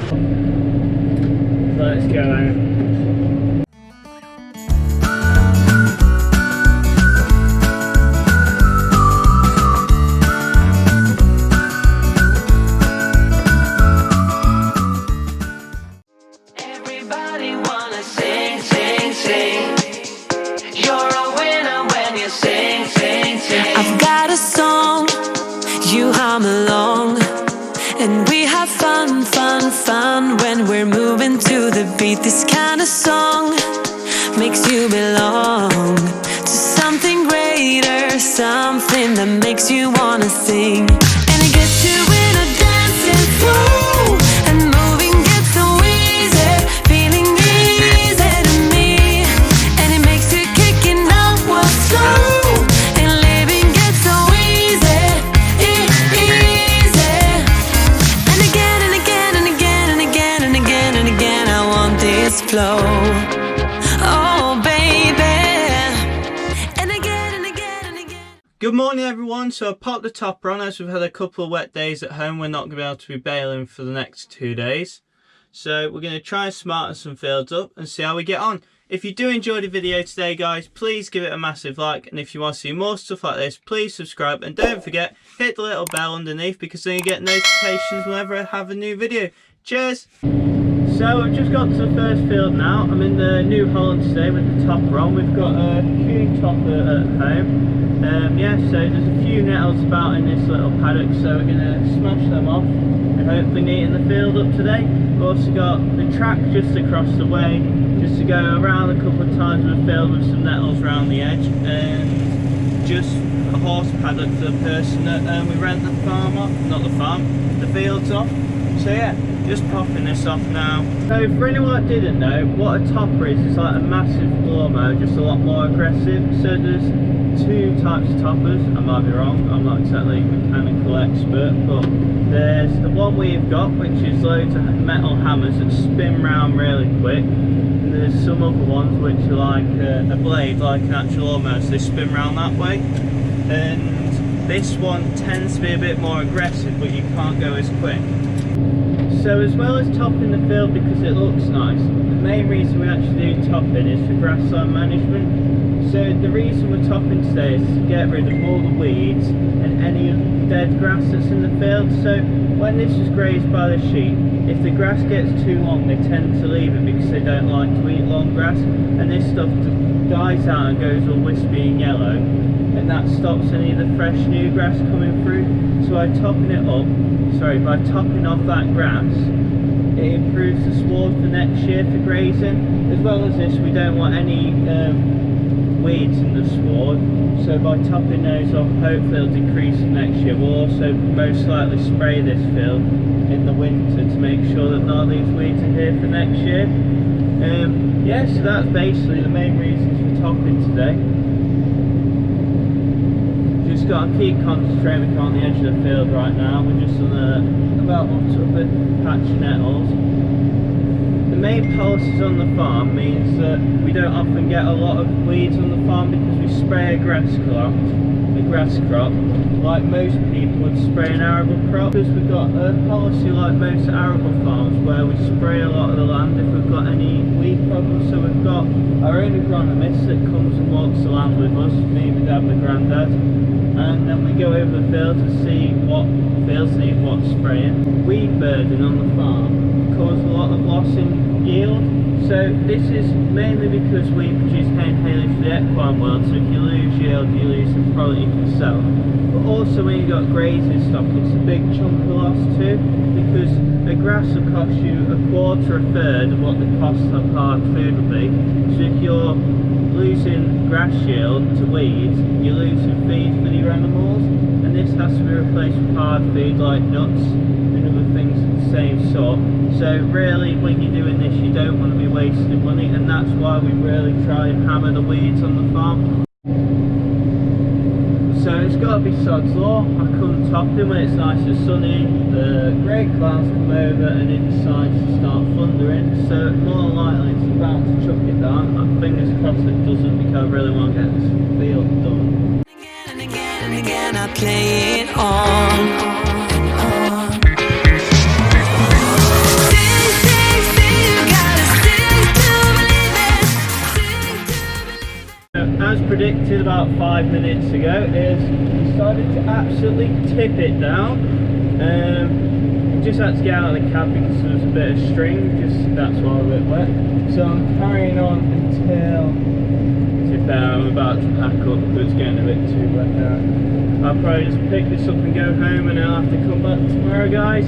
Let's go out. I've got a song, you hum along, and we have fun, fun, fun when we're moving to the beat. This kind of song makes you belong to something greater, something that makes you wanna sing. And it gets you in a dancing flow, and moving gets so easy, feeling easy to me. And it makes you kicking out what's slow. Flow. Oh baby, and again and again and again. Good morning everyone. So I popped the topper on as we've had a couple of wet days at home. We're not going to be able to be baling for the next 2 days. So we're going to try and smarten some fields up and see how we get on. If you do enjoy the video today guys, please give it a massive like, and if you want to see more stuff like this, please subscribe, and don't forget, hit the little bell underneath because then you get notifications whenever I have a new video. Cheers! So I've just got to the first field now. I'm in the New Holland today with the topper on. We've got a Coon topper at home. Yeah, so there's a few nettles about in this little paddock, so we're going to smash them off and hopefully neaten the field up today. We've also got the track just across the way, just to go around a couple of times with the field with some nettles around the edge, and just a horse paddock for the person that we rent the farm off, not the farm, the fields off. So yeah, just popping this off now. So for anyone that didn't know, what a topper is, it's like a massive lawnmower, just a lot more aggressive. So there's two types of toppers, I might be wrong, I'm not exactly a mechanical expert, but there's the one we've got, which is loads of metal hammers that spin round really quick. And there's some other ones which are like a blade, like an actual lawnmower, so they spin round that way. And this one tends to be a bit more aggressive, but you can't go as quick. So as well as topping the field because it looks nice, the main reason we actually do topping is for grassland management. So the reason we're topping today is to get rid of all the weeds and any dead grass that's in the field. So when this is grazed by the sheep, if the grass gets too long, they tend to leave it because they don't like to eat long grass, and this stuff dies out and goes all wispy and yellow, and that stops any of the fresh new grass coming through. So by topping it up, by topping off that grass, it improves the sward for next year for grazing. As well as this, we don't want any weeds in the sward, so by topping those off, hopefully it'll decrease next year. We'll also most likely spray this field in the winter to make sure that none of these weeds are here for next year. Yeah, so that's basically the main reasons for topping today. Just got to keep concentrating on the edge of the field right now. We're just on about up to a bit patch of nettles. The main policies on the farm means that we don't often get a lot of weeds on the farm because we spray a grass crop like most people would spray an arable crop. Because we've got a policy like most arable farms where we spray a lot of the land if we've got any weed problems. So we've got our own agronomist that comes and walks the land with us, me, my dad, my granddad, and then we go over the field to see what fields need what spraying. Weed burden on the farm causes a lot of loss in yield. So this is mainly because we produce hay and haylage for the equine world, so if you lose yield, you lose the product you can sell. But also when you've got grazing stock, it's a big chunk of loss too, because a grass will cost you a quarter, a third of what the cost of hard food will be. So if you're losing grass yield to weeds, you're losing feed for your animals, and this has to be replaced with hard feed like nuts and other things of the same sort. So really when you're doing this, you don't want to be wasting money, and that's why we really try and hammer the weeds on the farm. So it's got to be sod's law. I couldn't top him when it's nice and sunny. The grey clouds come over and it decides to start thundering, so more than likely it's about to chuck it down. I'm fingers crossed it doesn't, because I really want to get this field done. Again and again and again I play it on. predicted about 5 minutes ago, is decided to absolutely tip it down. Just had to get out of the cab because there was a bit of string, that's why I'm a bit wet. So I'm carrying on until, to be fair, I'm about to pack up because it's getting a bit too wet now. I'll probably just pick this up and go home, and I'll have to come back tomorrow, guys.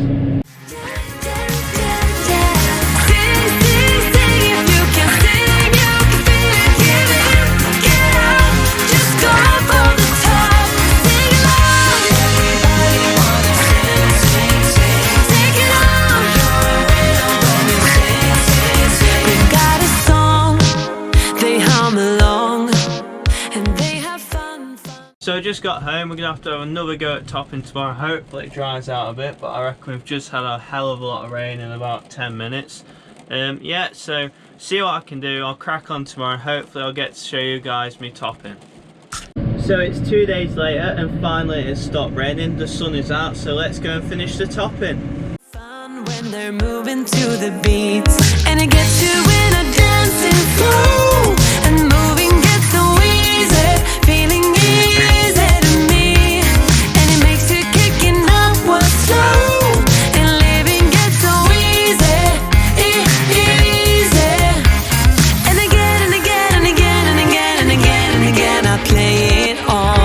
So I just got home. We're gonna have to have another go at topping tomorrow. Hopefully it dries out a bit, but I reckon we've just had a hell of a lot of rain in about 10 minutes. Yeah, so see what I can do. I'll crack on tomorrow. Hopefully I'll get to show you guys me topping. So it's 2 days later and finally it's stopped raining. The sun is out, so let's go and finish the topping. Fun when they're moving to the beats, and it gets you in a dancing flow, and moving gets so easy, feeling easy to me, and it makes you kicking upward slow, and living gets so easy, easy, and again and again and again and again and again and again I play it on.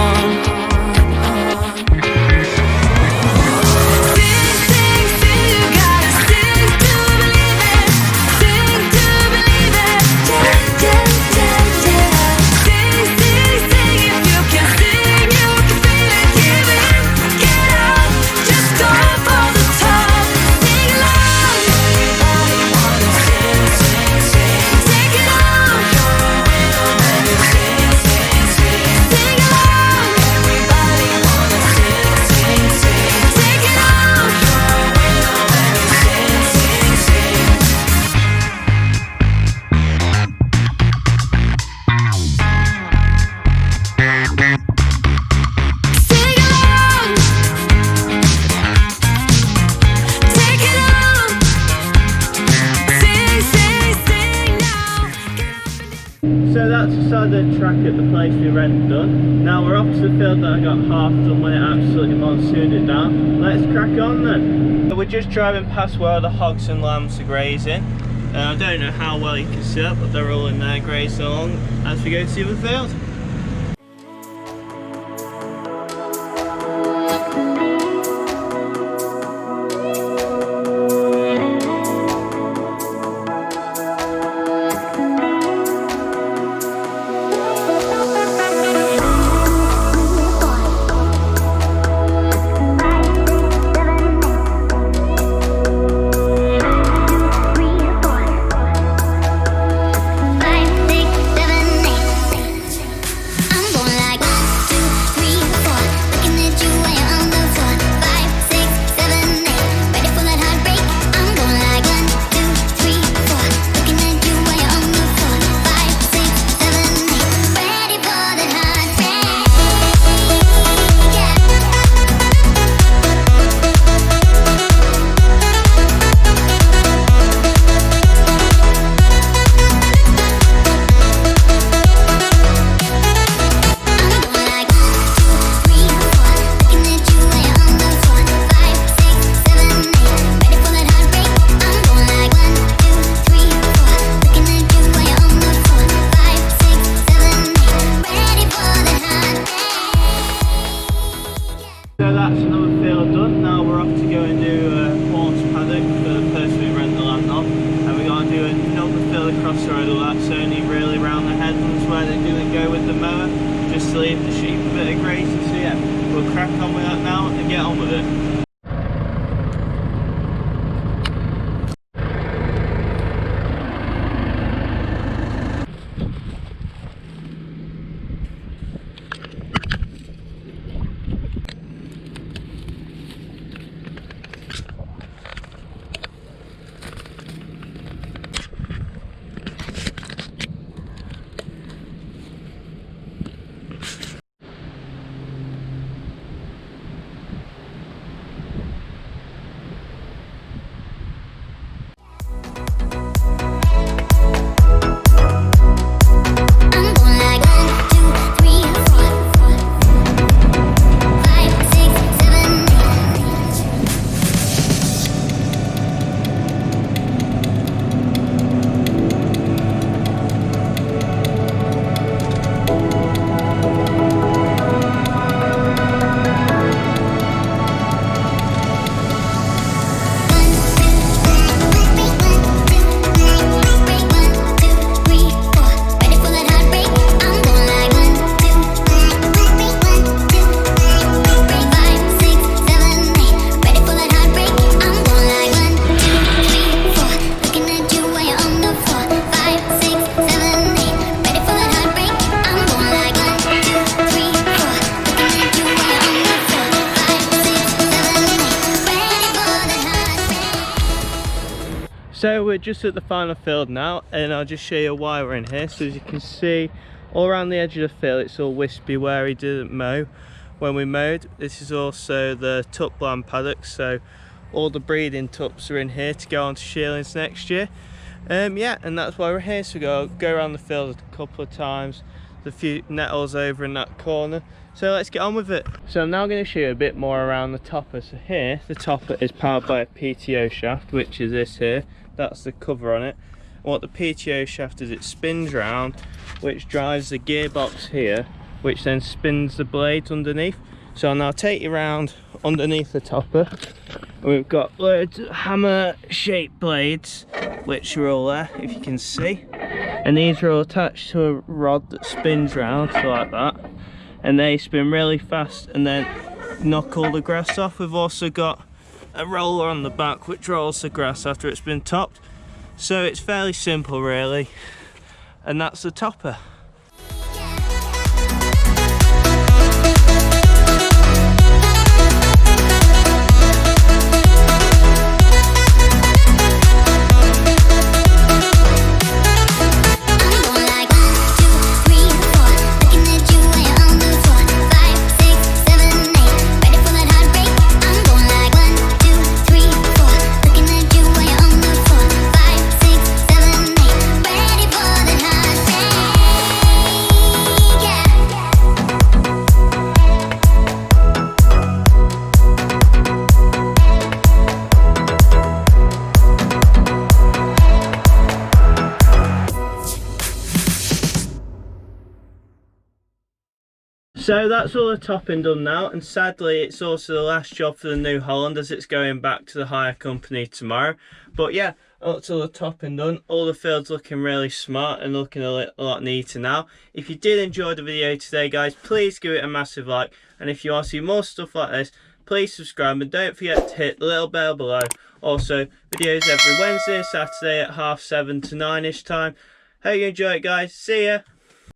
So that's the side of the track at the place we rent done. Now we're off to the field that I got half done when it absolutely monsooned it down. Let's crack on then. So we're just driving past where the hogs and lambs are grazing. I don't know how well you can see it, but they're all in there grazing along as we go to the field. So we're just at the final field now, and I'll just show you why we're in here. So as you can see, all around the edge of the field it's all wispy where he didn't mow when we mowed. This is also the tup land paddock, so all the breeding tups are in here to go on to shearlings next year. Yeah, and that's why we're here. So go around the field a couple of times, the few nettles over in that corner. So let's get on with it. So I'm now going to show you a bit more around the topper. So here, the topper is powered by a PTO shaft, which is this here. That's the cover on it. And what the PTO shaft is, it spins round, which drives the gearbox here, which then spins the blades underneath. So I'll now take you around underneath the topper. We've got loads of hammer shaped blades, which are all there, if you can see. And these are all attached to a rod that spins round, so like that. And they spin really fast and then knock all the grass off. We've also got a roller on the back which rolls the grass after it's been topped. So it's fairly simple really, and that's the topper. So that's all the topping done now, and sadly it's also the last job for the New Holland as it's going back to the hire company tomorrow. But yeah, that's all the topping done. All the fields looking really smart and looking a lot neater now. If you did enjoy the video today guys, please give it a massive like, and if you want to see more stuff like this, please subscribe and don't forget to hit the little bell below. Also, videos every Wednesday and Saturday at 7:30 to 9ish time. Hope you enjoy it guys, see ya!